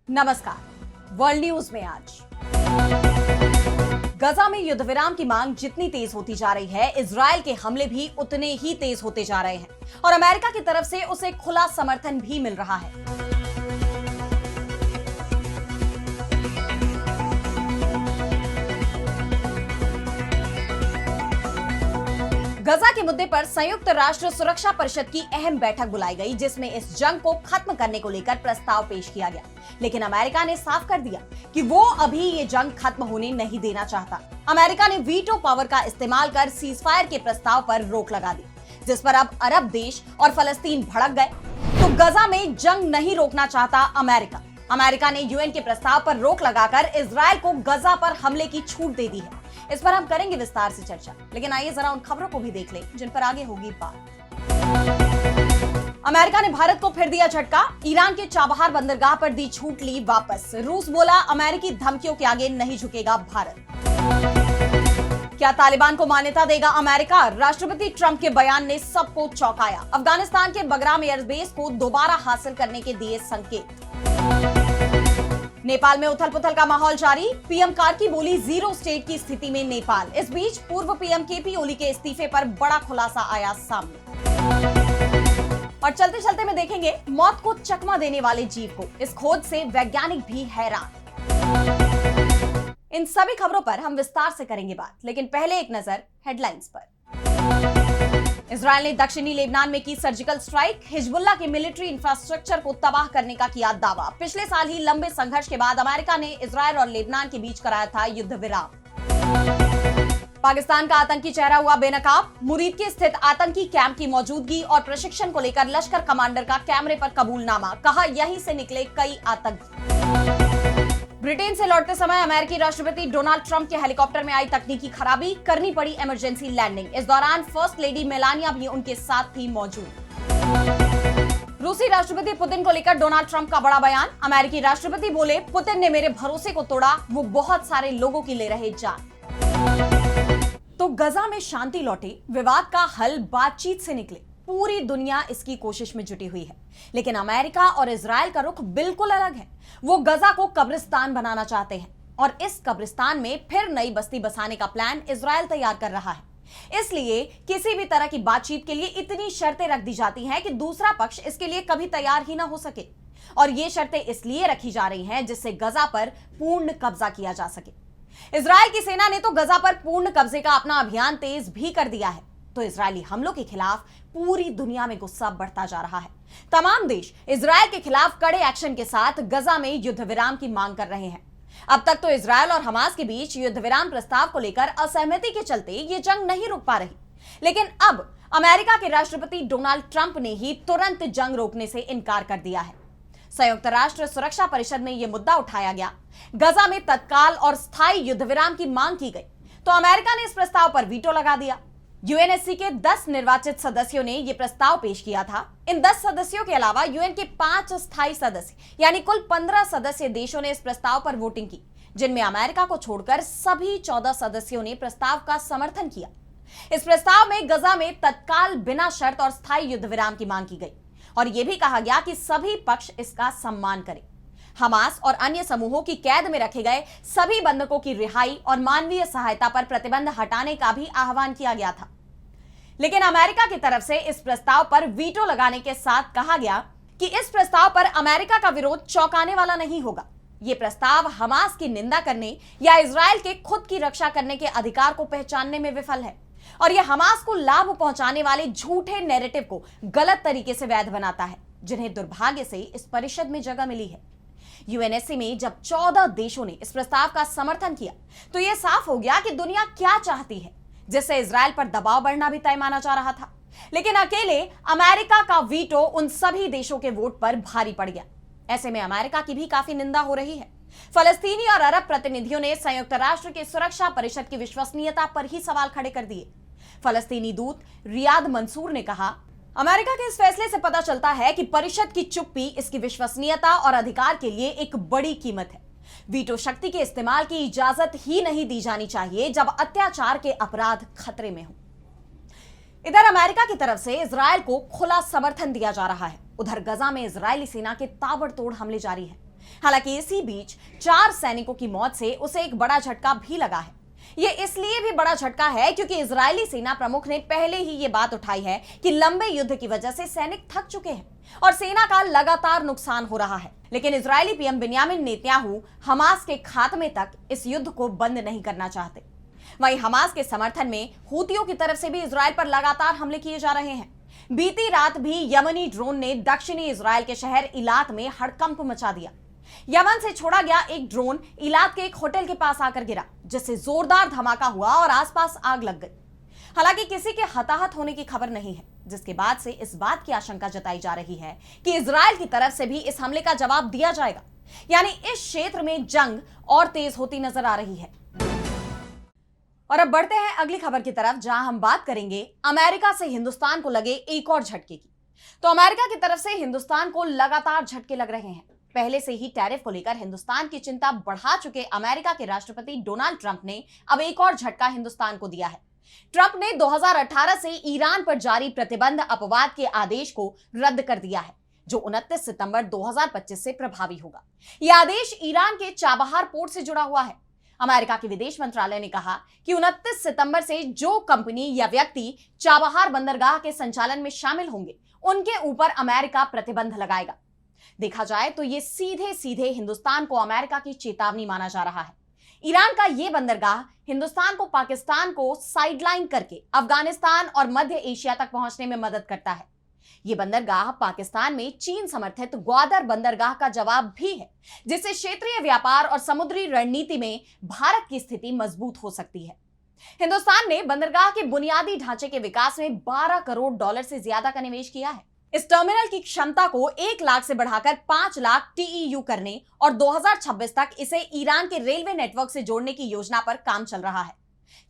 नमस्कार। World news में आज गजा में युद्ध विराम की मांग जितनी तेज होती जा रही है, इजरायल के हमले भी उतने ही तेज होते जा रहे हैं और अमेरिका की तरफ से उसे खुला समर्थन भी मिल रहा है। गजा के मुद्दे पर संयुक्त राष्ट्र सुरक्षा परिषद की अहम बैठक बुलाई गई, जिसमें इस जंग को खत्म करने को लेकर प्रस्ताव पेश किया गया। लेकिन अमेरिका ने साफ कर दिया कि वो अभी ये जंग खत्म होने नहीं देना चाहता। अमेरिका ने वीटो पावर का इस्तेमाल कर सीजफायर के प्रस्ताव पर रोक लगा दी, जिस पर अब अरब देश और फलस्तीन भड़क गए। तो गजा में जंग नहीं रोकना चाहता अमेरिका। अमेरिका ने यूएन के प्रस्ताव पर रोक लगाकर इजरायल को गजा पर हमले की छूट दे दी है। इस पर हम करेंगे विस्तार से चर्चा, लेकिन आइए जरा उन खबरों को भी देख लें जिन पर आगे होगी बात। अमेरिका ने भारत को फिर दिया झटका। ईरान के चाबहार बंदरगाह पर दी छूट ली वापस। रूस बोला अमेरिकी धमकियों के आगे नहीं झुकेगा भारत। क्या तालिबान को मान्यता देगा अमेरिका? राष्ट्रपति ट्रंप के बयान ने सबको चौंकाया। अफगानिस्तान के बगराम एयरबेस को दोबारा हासिल करने के दिए संकेत। नेपाल में उथल पुथल का माहौल जारी। पीएम कार्की बोली जीरो स्टेट की स्थिति में नेपाल। इस बीच पूर्व पीएम केपी ओली के इस्तीफे पर बड़ा खुलासा आया सामने। और चलते चलते में देखेंगे मौत को चकमा देने वाले जीव को। इस खोज से वैज्ञानिक भी हैरान। इन सभी खबरों पर हम विस्तार से करेंगे बात, लेकिन पहले एक नजर हेडलाइंस पर। इजरायल ने दक्षिणी लेबनान में की सर्जिकल स्ट्राइक। हिजबुल्लाह के मिलिट्री इंफ्रास्ट्रक्चर को तबाह करने का किया दावा। पिछले साल ही लंबे संघर्ष के बाद अमेरिका ने इजरायल और लेबनान के बीच कराया था युद्ध विराम। पाकिस्तान का आतंकी चेहरा हुआ बेनकाब। मुरीद के स्थित आतंकी कैंप की मौजूदगी और प्रशिक्षण को लेकर लश्कर कमांडर का कैमरे पर कबूलनामा। कहा यहीं से निकले कई आतंकी। ब्रिटेन से लौटते समय अमेरिकी राष्ट्रपति डोनाल्ड ट्रंप के हेलीकॉप्टर में आई तकनीकी खराबी, करनी पड़ी इमरजेंसी लैंडिंग। इस दौरान फर्स्ट लेडी मेलानिया भी उनके साथ थी मौजूद। रूसी राष्ट्रपति पुतिन को लेकर डोनाल्ड ट्रंप का बड़ा बयान। अमेरिकी राष्ट्रपति बोले पुतिन ने मेरे भरोसे को तोड़ा, वो बहुत सारे लोगों की ले रहे जान। तो गजा में शांति लौटे, विवाद का हल बातचीत से निकले। पूरी दुनिया इसकी कोशिश में जुटी हुई है, लेकिन अमेरिका और इजरायल का रुख बिल्कुल अलग है। वो गजा को कब्रिस्तान बनाना चाहते हैं और इस कब्रिस्तान में फिर नई बस्ती बसाने का प्लान इजरायल तैयार कर रहा है। इसलिए किसी भी तरह की बातचीत के लिए इतनी शर्तें रख दी जाती हैं कि दूसरा पक्ष इसके लिए कभी तैयार ही ना हो सके। और ये शर्तें इसलिए रखी जा रही हैं जिससे गजा पर पूर्ण कब्जा किया जा सके। इजरायल की सेना ने तो गजा पर पूर्ण कब्जे का अपना अभियान तेज भी कर दिया है। तो इजरायली हमलों के खिलाफ पूरी दुनिया में गुस्सा बढ़ता जा रहा है। तमाम देश इजरायल के खिलाफ कड़े एक्शन के साथ गजा में युद्ध विराम की मांग कर रहे हैं। अब तक तो इजरायल और हमास के बीच युद्ध विराम प्रस्ताव को लेकर असहमति के चलते ये जंग नहीं रुक पा रही, लेकिन अब अमेरिका के राष्ट्रपति डोनाल्ड ट्रंप ने ही तुरंत जंग रोकने से इनकार कर दिया है। संयुक्त राष्ट्र सुरक्षा परिषद में यह मुद्दा उठाया गया। गजा में तत्काल और स्थायी युद्ध विराम की मांग की गई, तो अमेरिका ने इस प्रस्ताव पर वीटो लगा दिया। यूएनएससी के 10 निर्वाचित सदस्यों ने यह प्रस्ताव पेश किया था। इन 10 सदस्यों के अलावा यूएन के 5 स्थायी सदस्य यानी कुल 15 सदस्य देशों ने इस प्रस्ताव पर वोटिंग की, जिनमें अमेरिका को छोड़कर सभी 14 सदस्यों ने प्रस्ताव का समर्थन किया। इस प्रस्ताव में गजा में तत्काल बिना शर्त और स्थायी युद्ध विराम की मांग की गई और यह भी कहा गया कि सभी पक्ष इसका सम्मान करें। हमास और अन्य समूहों की कैद में रखे गए सभी बंधकों की रिहाई और मानवीय सहायता पर प्रतिबंध हटाने का भी आह्वान किया गया था। लेकिन अमेरिका की तरफ से इस प्रस्ताव पर वीटो लगाने के साथ कहा गया कि इस प्रस्ताव पर अमेरिका का विरोध चौंकाने वाला नहीं होगा। यह प्रस्ताव हमास की निंदा करने या इजरायल के खुद की रक्षा करने के अधिकार को पहचानने में विफल है और यह हमास को लाभ पहुंचाने वाले झूठे नैरेटिव को गलत तरीके से वैध बनाता है, जिन्हें दुर्भाग्य से इस परिषद में जगह मिली है। यूएनएससी में जब 14 देशों ने इस प्रस्ताव का समर्थन किया तो यह साफ हो गया कि दुनिया क्या चाहती है, जिससे इजरायल पर दबाव बढ़ना भी तय माना जा रहा था। लेकिन अकेले अमेरिका का वीटो उन सभी देशों के वोट पर भारी पड़ गया। ऐसे में अमेरिका की भी काफी निंदा हो रही है। फलस्तीनी और अरब प्रतिनिधियों ने संयुक्त राष्ट्र के सुरक्षा परिषद की विश्वसनीयता पर ही सवाल खड़े कर दिए। फलस्तीनी दूत रियाद मंसूर ने कहा, अमेरिका के इस फैसले से पता चलता है कि परिषद की चुप्पी इसकी विश्वसनीयता और अधिकार के लिए एक बड़ी कीमत है। वीटो शक्ति के इस्तेमाल की इजाजत ही नहीं दी जानी चाहिए जब अत्याचार के अपराध खतरे में हो। इधर अमेरिका की तरफ से इजरायल को खुला समर्थन दिया जा रहा है। उधर गजा में इजरायली सेना के ताबड़तोड़ हमले जारी है। हालांकि इसी बीच 4 सैनिकों की मौत से उसे एक बड़ा झटका भी लगा है। ये इसलिए भी बड़ा झटका है क्योंकि इजरायली सेना प्रमुख ने पहले ही ये बात उठाई है कि लंबे युद्ध की वजह से सैनिक थक चुके हैं और सेना का लगातार नुकसान हो रहा है। लेकिन Israeli PM Binyamin Netanyahu Hamas के खात्मे तक इस युद्ध को बंद नहीं करना चाहते। वहीं हमास के समर्थन में हूतियों की तरफ से भी इजरायल पर लगातार हमले किए जा रहे हैं। बीती रात भी यमनी ड्रोन ने दक्षिणी इजरायल के शहर इलात में हड़कंप मचा दिया। यमन से छोड़ा गया एक ड्रोन इलात के एक होटल के पास आकर गिरा, जिससे जोरदार धमाका हुआ और आसपास आग लग गई। हालांकि किसी के हताहत होने की खबर नहीं है, जिसके बाद से इस बात की आशंका जताई जा रही है कि इजरायल की तरफ से भी इस हमले का जवाब दिया जाएगा, यानी इस क्षेत्र में जंग और तेज होती नजर आ रही है। और अब बढ़ते हैं अगली खबर की तरफ, जहां हम बात करेंगे अमेरिका से हिंदुस्तान को लगे एक और झटके की। तो अमेरिका की तरफ से हिंदुस्तान को लगातार झटके लग रहे हैं। पहले से ही टैरिफ को लेकर हिंदुस्तान की चिंता बढ़ा चुके अमेरिका के राष्ट्रपति डोनाल्ड ट्रंप ने अब एक और झटका हिंदुस्तान को दिया है। ट्रंप ने 2018 से ईरान पर जारी प्रतिबंध अपवाद के आदेश को रद्द कर दिया है, जो 29 सितंबर 2025 से प्रभावी होगा। यह आदेश ईरान के चाबहार पोर्ट से जुड़ा हुआ है। अमेरिका के विदेश मंत्रालय ने कहा कि 29 सितंबर से जो कंपनी या व्यक्ति चाबहार बंदरगाह के संचालन में शामिल होंगे, उनके ऊपर अमेरिका प्रतिबंध लगाएगा। देखा जाए तो ये सीधे सीधे हिंदुस्तान को अमेरिका की चेतावनी माना जा रहा है। ईरान का ये बंदरगाह हिंदुस्तान को पाकिस्तान को साइडलाइन करके अफगानिस्तान और मध्य एशिया तक पहुंचने में मदद करता है। ये बंदरगाह पाकिस्तान में चीन समर्थित ग्वादर बंदरगाह का जवाब भी है, जिससे क्षेत्रीय व्यापार और समुद्री रणनीति में भारत की स्थिति मजबूत हो सकती है। हिंदुस्तान ने बंदरगाह के बुनियादी ढांचे के विकास में $12 करोड़ से ज्यादा का निवेश किया है। इस टर्मिनल की क्षमता को 1 लाख से बढ़ाकर 5 लाख TEU करने और 2026 तक इसे ईरान के रेलवे नेटवर्क से जोड़ने की योजना पर काम चल रहा है।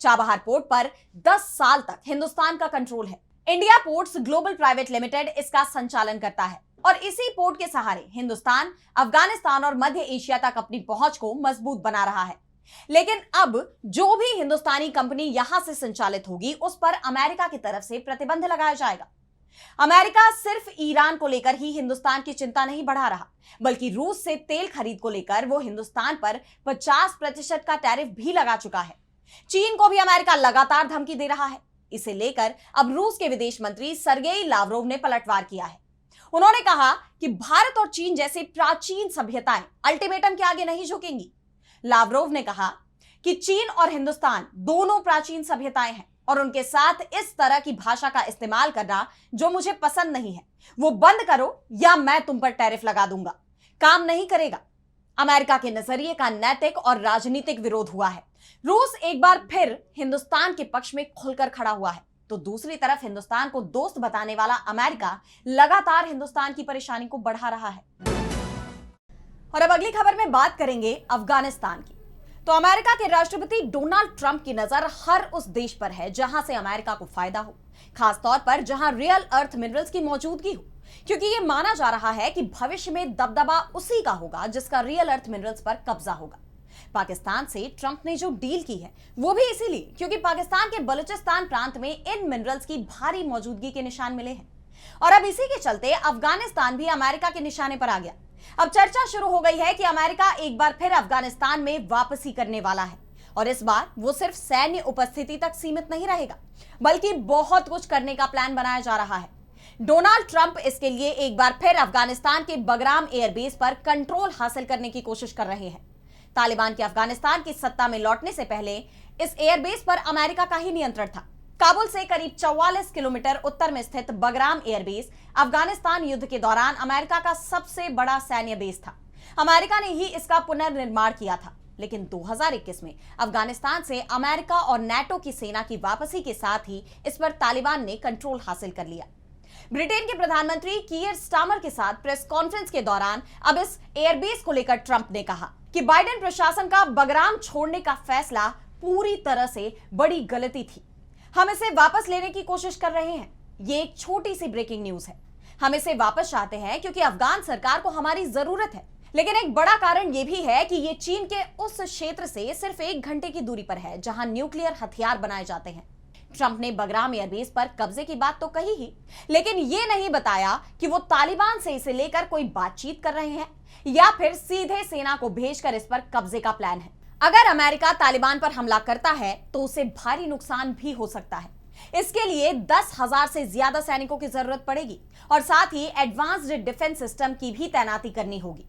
चाबहार पोर्ट पर 10 साल तक हिंदुस्तान का कंट्रोल है। India ports global private limited इसका संचालन करता है और इसी पोर्ट के सहारे हिंदुस्तान अफगानिस्तान और मध्य एशिया तक अपनी पहुंच को मजबूत बना रहा है। लेकिन अब जो भी हिंदुस्तानी कंपनी यहां से संचालित होगी, उस पर अमेरिका की तरफ से प्रतिबंध लगाया जाएगा। अमेरिका सिर्फ ईरान को लेकर ही हिंदुस्तान की चिंता नहीं बढ़ा रहा, बल्कि रूस से तेल खरीद को लेकर वो हिंदुस्तान पर 50% का टैरिफ भी लगा चुका है। चीन को भी अमेरिका लगातार धमकी दे रहा है। इसे लेकर अब रूस के विदेश मंत्री सर्गेई लावरोव ने पलटवार किया है। उन्होंने कहा कि भारत और चीन जैसे प्राचीन सभ्यताएं अल्टीमेटम के आगे नहीं झुकेंगी। लावरोव ने कहा कि चीन और हिंदुस्तान दोनों प्राचीन सभ्यताएं हैं और उनके साथ इस तरह की भाषा का इस्तेमाल करना जो मुझे पसंद नहीं है, वो बंद करो या मैं तुम पर टैरिफ लगा दूंगा। काम नहीं करेगा। अमेरिका के नजरिए का नैतिक और राजनीतिक विरोध हुआ है। रूस एक बार फिर हिंदुस्तान के पक्ष में खुलकर खड़ा हुआ है, तो दूसरी तरफ हिंदुस्तान को दोस्त बताने वाला अमेरिका लगातार हिंदुस्तान की परेशानी को बढ़ा रहा है। और अब अगली खबर में बात करेंगे अफगानिस्तान की। तो अमेरिका के राष्ट्रपति डोनाल्ड ट्रंप की नजर हर उस देश पर है जहां से अमेरिका को फायदा हो, खासतौर पर जहां रियल अर्थ मिनरल्स की मौजूदगी हो, क्योंकि यह माना जा रहा है कि भविष्य में दबदबा उसी का होगा जिसका रियल अर्थ मिनरल्स पर कब्जा होगा। पाकिस्तान से ट्रंप ने जो डील की है वो भी इसीलिए क्योंकि पाकिस्तान के बलूचिस्तान प्रांत में इन मिनरल्स की भारी मौजूदगी के निशान मिले हैं और अब इसी के चलते अफगानिस्तान भी अमेरिका के निशाने पर आ गया। अब चर्चा शुरू हो गई है कि अमेरिका एक बार फिर अफगानिस्तान में वापसी करने वाला है और इस बार वो सिर्फ सैन्य उपस्थिति तक सीमित नहीं रहेगा, बल्कि बहुत कुछ करने का प्लान बनाया जा रहा है। डोनाल्ड ट्रंप इसके लिए एक बार फिर अफगानिस्तान के बगराम एयरबेस पर कंट्रोल हासिल करने की कोशिश कर रहे हैं। तालिबान के अफगानिस्तान की सत्ता में लौटने से पहले इस एयरबेस पर अमेरिका का ही नियंत्रण था। काबुल से करीब 44 किलोमीटर उत्तर में स्थित बगराम एयरबेस अफगानिस्तान युद्ध के दौरान अमेरिका का सबसे बड़ा सैन्य बेस था। अमेरिका ने ही इसका पुनर्निर्माण किया था, लेकिन 2021 में अफगानिस्तान से अमेरिका और नाटो की सेना की वापसी के साथ ही इस पर तालिबान ने कंट्रोल हासिल कर लिया। ब्रिटेन के प्रधानमंत्री कीयर स्टामर के साथ प्रेस कॉन्फ्रेंस के दौरान अब इस एयरबेस को लेकर ट्रंप ने कहा कि बाइडेन प्रशासन का बगराम छोड़ने का फैसला पूरी तरह से बड़ी गलती थी। हम इसे वापस लेने की कोशिश कर रहे हैं। ये एक छोटी सी ब्रेकिंग न्यूज है। हम इसे वापस चाहते हैं क्योंकि अफगान सरकार को हमारी जरूरत है, लेकिन एक बड़ा कारण यह भी है कि ये चीन के उस क्षेत्र से सिर्फ 1 घंटे की दूरी पर है जहां न्यूक्लियर हथियार बनाए जाते हैं। ट्रंप ने बगराम एयरबेस पर कब्जे की बात तो कही ही, लेकिन यह नहीं बताया कि वो तालिबान से इसे लेकर कोई बातचीत कर रहे हैं या फिर सीधे सेना को भेजकर इस पर कब्जे का प्लान है। अगर अमेरिका तालिबान पर हमला करता है तो उसे भारी नुकसान भी हो सकता है। इसके लिए 10,000 से ज्यादा सैनिकों की जरूरत पड़ेगी और साथ ही एडवांस्ड डिफेंस सिस्टम की भी तैनाती करनी होगी।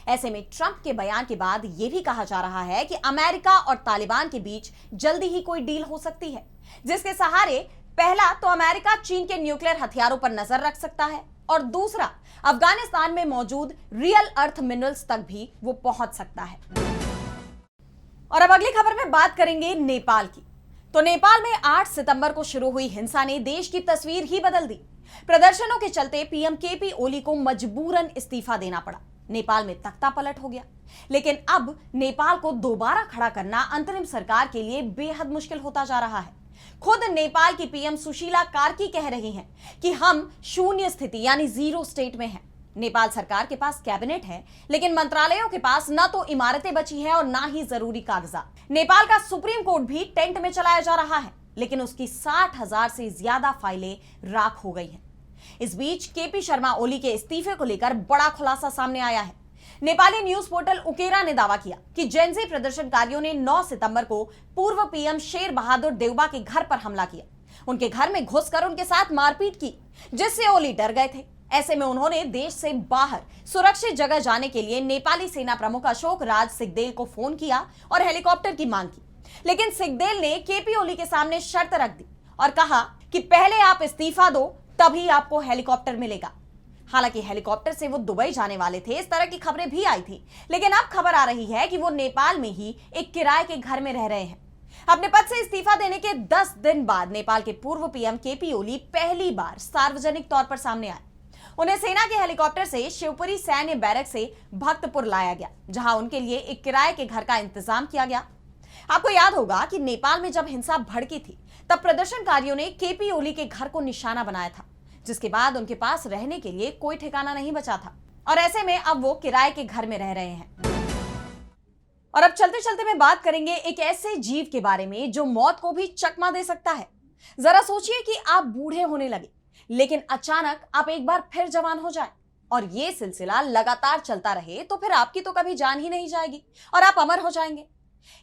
ऐसे में ट्रंप के बयान के बाद यह भी कहा जा रहा है कि अमेरिका और तालिबान के बीच जल्दी ही कोई डील हो सकती है, जिसके सहारे पहला तो अमेरिका चीन के न्यूक्लियर हथियारों पर नजर रख सकता है और दूसरा अफगानिस्तान में मौजूद रियल अर्थ मिनरल्स तक भी वो पहुंच सकता है। और अब अगली खबर में बात करेंगे नेपाल की। तो नेपाल में 8 सितंबर को शुरू हुई हिंसा ने देश की तस्वीर ही बदल दी। प्रदर्शनों के चलते पीएम केपी ओली को मजबूरन इस्तीफा देना पड़ा। नेपाल में तख्ता पलट हो गया, लेकिन अब नेपाल को दोबारा खड़ा करना अंतरिम सरकार के लिए बेहद मुश्किल होता जा रहा है। खुद नेपाल की पीएम सुशीला कार्की कह रही हैं कि हम शून्य स्थिति यानी जीरो स्टेट में हैं। नेपाल सरकार के पास कैबिनेट है, लेकिन मंत्रालयों के पास न तो इमारतें बची हैं और ना ही जरूरी कागजात। नेपाल का सुप्रीम कोर्ट भी टेंट में चलाया जा रहा है, लेकिन उसकी 60,000 से ज्यादा फाइलें राख हो गई हैं। इस बीच केपी शर्मा ओली के इस्तीफे को लेकर बड़ा खुलासा सामने आया है। नेपाली न्यूज पोर्टल उकेरा ने दावा किया कि जेनजी प्रदर्शनकारियों ने 9 सितंबर को पूर्व पीएम शेर बहादुर देउबा के घर पर हमला किया। उनके घर में घुसकर उनके साथ मारपीट की, जिससे ओली डर गए थे। ऐसे में उन्होंने देश से बाहर सुरक्षित जगह जाने के लिए नेपाली सेना प्रमुख अशोक राज सिगदेल को फोन किया और हेलीकॉप्टर की मांग की, लेकिन सिगदेल ने केपी ओली के सामने शर्त रख दी और कहा कि पहले आप इस्तीफा दो, तभी आपको हेलीकॉप्टर मिलेगा। हालांकि हेलीकॉप्टर से वो दुबई जाने वाले थे, इस तरह की खबरें भी आई थी, लेकिन अब खबर आ रही है कि वो नेपाल में ही एक किराए के घर में रह रहे हैं। अपने पद से इस्तीफा देने के 10 दिन बाद नेपाल के पूर्व पीएम केपी ओली पहली बार सार्वजनिक तौर पर सामने आए। उन्हें सेना के हेलीकॉप्टर से शिवपुरी सैन्य बैरक से भक्तपुर लाया गया, जहां उनके लिए एक किराए के घर का इंतजाम किया गया। आपको याद होगा कि नेपाल में जब हिंसा भड़की थी, तब प्रदर्शनकारियों ने केपी ओली के घर को निशाना बनाया था, जिसके बाद उनके पास रहने के लिए कोई ठिकाना नहीं बचा था और ऐसे में अब वो किराए के घर में रह रहे हैं। और अब चलते चलते मैं बात करेंगे एक ऐसे जीव के बारे में जो मौत को भी चकमा दे सकता है। जरा सोचिए कि आप बूढ़े होने लगे, लेकिन अचानक आप एक बार फिर जवान हो जाएं और ये सिलसिला लगातार चलता रहे तो फिर आपकी तो कभी जान ही नहीं जाएगी और आप अमर हो जाएंगे।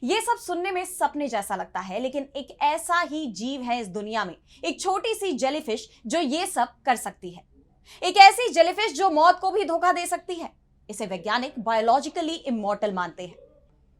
ये सब सुनने में सपने जैसा लगता है, लेकिन एक ऐसा ही जीव है इस दुनिया में, एक छोटी सी जेलीफिश जो ये सब कर सकती है। एक ऐसी जेलीफिश जो मौत को भी धोखा दे सकती है। इसे वैज्ञानिक बायोलॉजिकली इमॉर्टल मानते हैं।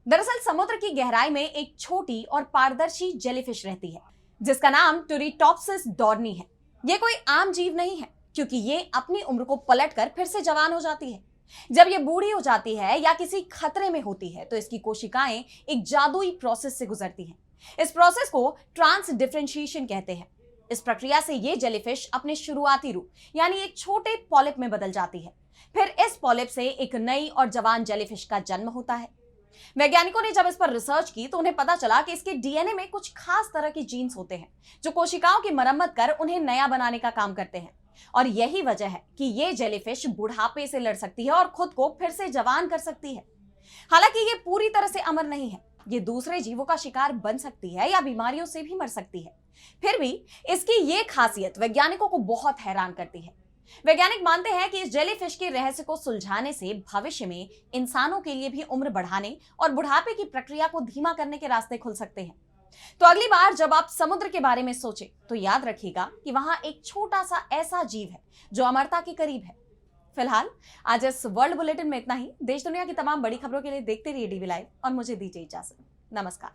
दरअसल समुद्र की गहराई में एक छोटी और पारदर्शी जेलीफिश रहती है, जिसका नाम टूरिटॉप्सिस डॉर्नी है। ये कोई आम जीव नहीं है, क्योंकि ये अपनी उम्र को पलटकर फिर से जवान हो जाती है। जब ये बूढ़ी हो जाती है या किसी खतरे में होती है तो इसकी कोशिकाएं एक जादुई प्रोसेस से गुजरती हैं। इस प्रोसेस को ट्रांस डिफरेंशिएशन कहते हैं। इस प्रक्रिया से ये जेलीफिश अपने शुरुआती रूप यानी एक छोटे पॉलिप में बदल जाती है। फिर इस पॉलिप से एक नई और जवान जेलीफिश का जन्म होता है। वैज्ञानिकों ने जब इस पर रिसर्च की तो उन्हें पता चला कि इसके डीएनए में कुछ खास तरह के जीन्स होते हैं जो कोशिकाओं की मरम्मत कर उन्हें नया बनाने का काम करते हैं। और यही वजह है कि ये जेलीफिश बुढ़ापे से लड़ सकती है और खुद को फिर से जवान कर सकती है। हालांकि ये पूरी तरह से अमर नहीं है, ये दूसरे जीवों का शिकार बन सकती है या बीमारियों से भी मर सकती है। फिर भी इसकी ये खासियत वैज्ञानिकों को बहुत हैरान करती है। वैज्ञानिक मानते हैं कि इस जेलीफिश के रहस्य को सुलझाने से भविष्य में इंसानों के लिए भी उम्र बढ़ाने और बुढ़ापे की प्रक्रिया को धीमा करने के रास्ते खुल सकते हैं। तो अगली बार जब आप समुद्र के बारे में सोचें तो याद रखिएगा कि वहां एक छोटा सा ऐसा जीव है जो अमरता के करीब है। फिलहाल आज इस वर्ल्ड बुलेटिन में इतना ही। देश दुनिया की तमाम बड़ी खबरों के लिए देखते रहिए डीवी लाइव और मुझे दीजिए इजाजत। नमस्कार।